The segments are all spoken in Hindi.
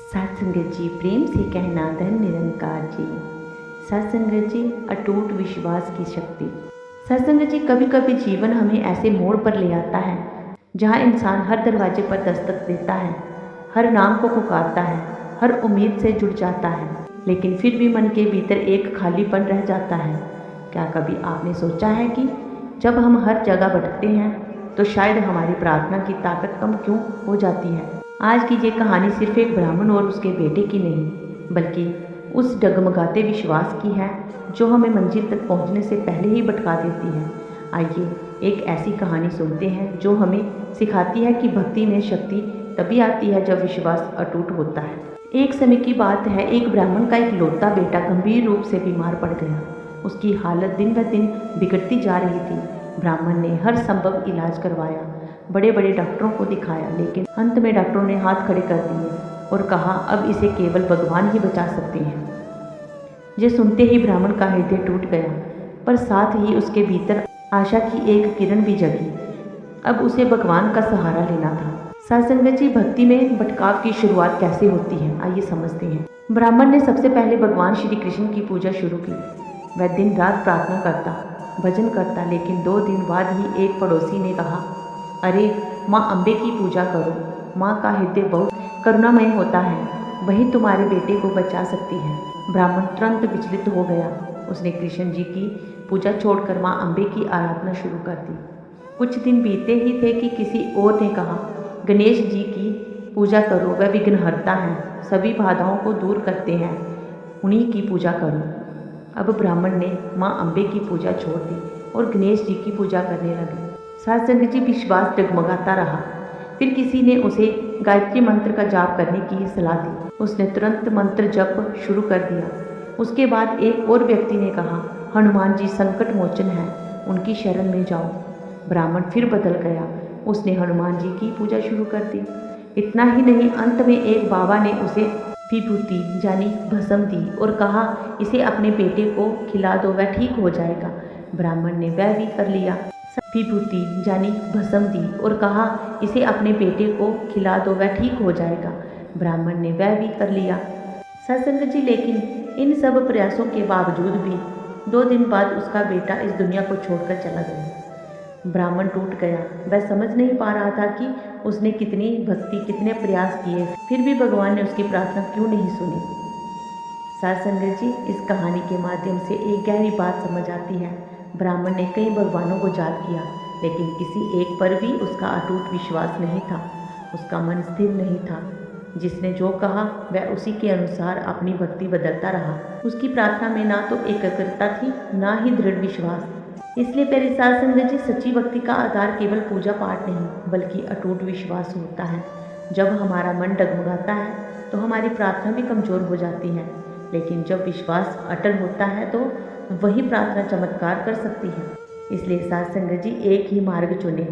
सत्संगत जी, प्रेम से कहना धन निरंकार जी। सत्संगत जी, अटूट विश्वास की शक्ति। सत्संगत जी, कभी कभी जीवन हमें ऐसे मोड़ पर ले आता है जहाँ इंसान हर दरवाजे पर दस्तक देता है, हर नाम को पुकारता है, हर उम्मीद से जुड़ जाता है, लेकिन फिर भी मन के भीतर एक खालीपन रह जाता है। क्या कभी आपने सोचा है कि जब हम हर जगह भटकते हैं तो शायद हमारी प्रार्थना की ताकत कम क्यों हो जाती है? आज की ये कहानी सिर्फ एक ब्राह्मण और उसके बेटे की नहीं, बल्कि उस डगमगाते विश्वास की है जो हमें मंजिल तक पहुंचने से पहले ही भटका देती है। आइए एक ऐसी कहानी सुनते हैं जो हमें सिखाती है कि भक्ति में शक्ति तभी आती है जब विश्वास अटूट होता है। एक समय की बात है, एक ब्राह्मण का इकलौता बेटा गंभीर रूप से बीमार पड़ गया। उसकी हालत दिन ब दिन बिगड़ती जा रही थी। ब्राह्मण ने हर संभव इलाज करवाया, बड़े बड़े डॉक्टरों को दिखाया, लेकिन अंत में डॉक्टरों ने हाथ खड़े कर दिए और कहा अब इसे केवल भगवान ही बचा सकते हैं। ये सुनते ही ब्राह्मण का हृदय टूट गया, पर साथ ही उसके भीतर आशा की एक किरण भी जगी। अब उसे भगवान का सहारा लेना था। सत्संगत जी, भक्ति में भटकाव की शुरुआत कैसे होती है, आइए समझते हैं। ब्राह्मण ने सबसे पहले भगवान श्री कृष्ण की पूजा शुरू की। वह दिन रात प्रार्थना करता, भजन करता, लेकिन 2 दिन बाद ही एक पड़ोसी ने कहा, अरे माँ अम्बे की पूजा करो, माँ का हृदय बहुत करुणामय होता है, वही तुम्हारे बेटे को बचा सकती है। ब्राह्मण तुरंत विचलित हो गया। उसने कृष्ण जी की पूजा छोड़कर माँ अम्बे की आराधना शुरू कर दी। कुछ दिन बीते ही थे कि किसी और ने कहा, गणेश जी की पूजा करो, वह विघ्नहर्ता हैं, सभी बाधाओं को दूर करते हैं, उन्हीं की पूजा करो। अब ब्राह्मण ने माँ अम्बे की पूजा छोड़ दी और गणेश जी की पूजा करने लगे। सत्संग जी, विश्वास डगमगाता रहा। फिर किसी ने उसे गायत्री मंत्र का जाप करने की सलाह दी। उसने तुरंत मंत्र जप शुरू कर दिया। उसके बाद एक और व्यक्ति ने कहा, हनुमान जी संकट मोचन है, उनकी शरण में जाओ। ब्राह्मण फिर बदल गया। उसने हनुमान जी की पूजा शुरू कर दी। इतना ही नहीं, अंत में एक बाबा ने उसे विभूति यानी भस्म दी और कहा, इसे अपने बेटे को खिला दो, वह ठीक हो जाएगा। ब्राह्मण ने वह भी कर लिया। विभूति यानी भस्म दी और कहा, इसे अपने बेटे को खिला दो, वह ठीक हो जाएगा। ब्राह्मण ने वह भी कर लिया। सत्संग जी, लेकिन इन सब प्रयासों के बावजूद भी 2 दिन बाद उसका बेटा इस दुनिया को छोड़कर चला गया। ब्राह्मण टूट गया। वह समझ नहीं पा रहा था कि उसने कितनी भक्ति, कितने प्रयास किए, फिर भी भगवान ने उसकी प्रार्थना क्यों नहीं सुनी। सत्संग जी, इस कहानी के माध्यम से एक गहरी बात समझ आती है। ब्राह्मण ने कई भगवानों को याद किया, लेकिन किसी एक पर भी उसका अटूट विश्वास नहीं था। उसका मन स्थिर नहीं था। जिसने जो कहा वह उसी के अनुसार अपनी भक्ति बदलता रहा। उसकी प्रार्थना में ना तो एकाग्रता थी, ना ही दृढ़ विश्वास। इसलिए प्यारे साध संगत जी, सच्ची भक्ति का आधार केवल पूजा पाठ नहीं, बल्कि अटूट विश्वास होता है। जब हमारा मन डगमगाता है तो हमारी प्रार्थना भी कमज़ोर हो जाती है, लेकिन जब विश्वास अटल होता है तो वही प्रार्थना चमत्कार कर सकती है। इसलिए साध संगत जी, एक ही मार्ग चुने,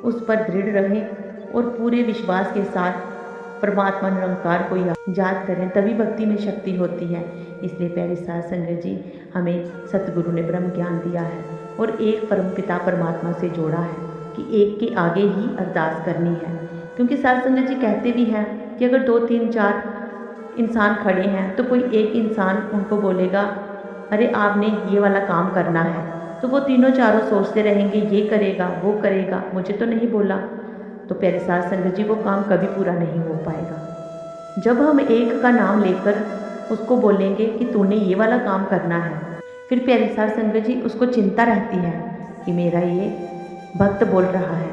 उस पर दृढ़ रहें और पूरे विश्वास के साथ परमात्मा निरंकार को याद करें, तभी भक्ति में शक्ति होती है। इसलिए प्यारे साध संगत जी, हमें सतगुरु ने ब्रह्म ज्ञान दिया है और एक परमपिता परमात्मा से जोड़ा है कि एक के आगे ही अरदास करनी है। क्योंकि साध संगत जी कहते भी हैं कि अगर 2, 3, 4 इंसान खड़े हैं तो कोई एक इंसान उनको बोलेगा, अरे आपने ये वाला काम करना है, तो वो तीनों चारों सोचते रहेंगे, ये करेगा, वो करेगा, मुझे तो नहीं बोला। तो प्यारे साध संगत जी, वो काम कभी पूरा नहीं हो पाएगा। जब हम एक का नाम लेकर उसको बोलेंगे कि तूने ये वाला काम करना है, फिर प्यारे साध संगत जी, उसको चिंता रहती है कि मेरा ये भक्त बोल रहा है,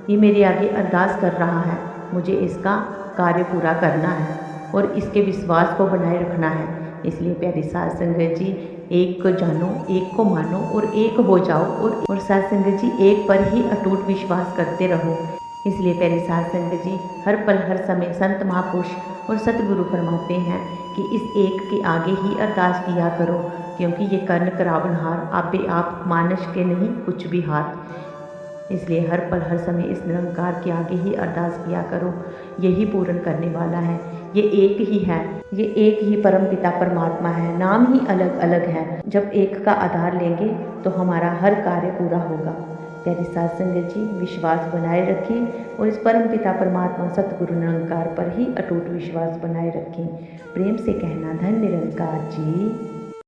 ये मेरे आगे अरदास कर रहा है, मुझे इसका कार्य पूरा करना है और इसके विश्वास को बनाए रखना है। इसलिए प्यारे साध संगत जी, एक को जानो, एक को मानो और एक हो जाओ और साध संगत जी, एक पर ही अटूट विश्वास करते रहो। इसलिए प्यारे साध संगत जी, हर पल हर समय संत महापुरुष और सतगुरु फरमाते हैं कि इस एक के आगे ही अरदास किया करो, क्योंकि ये कर्ण करावनहार आपे आप मानस के नहीं कुछ भी हाथ। इसलिए हर पल हर समय इस निरंकार के आगे ही अरदास किया करो, यही पूर्ण करने वाला है। ये एक ही है, ये एक ही परमपिता परमात्मा है, नाम ही अलग अलग है। जब एक का आधार लेंगे तो हमारा हर कार्य पूरा होगा। प्यारी साध संगत जी, विश्वास बनाए रखें और इस परम पिता परमात्मा सतगुरु निरंकार पर ही अटूट विश्वास बनाए रखें। प्रेम से कहना धन निरंकार जी।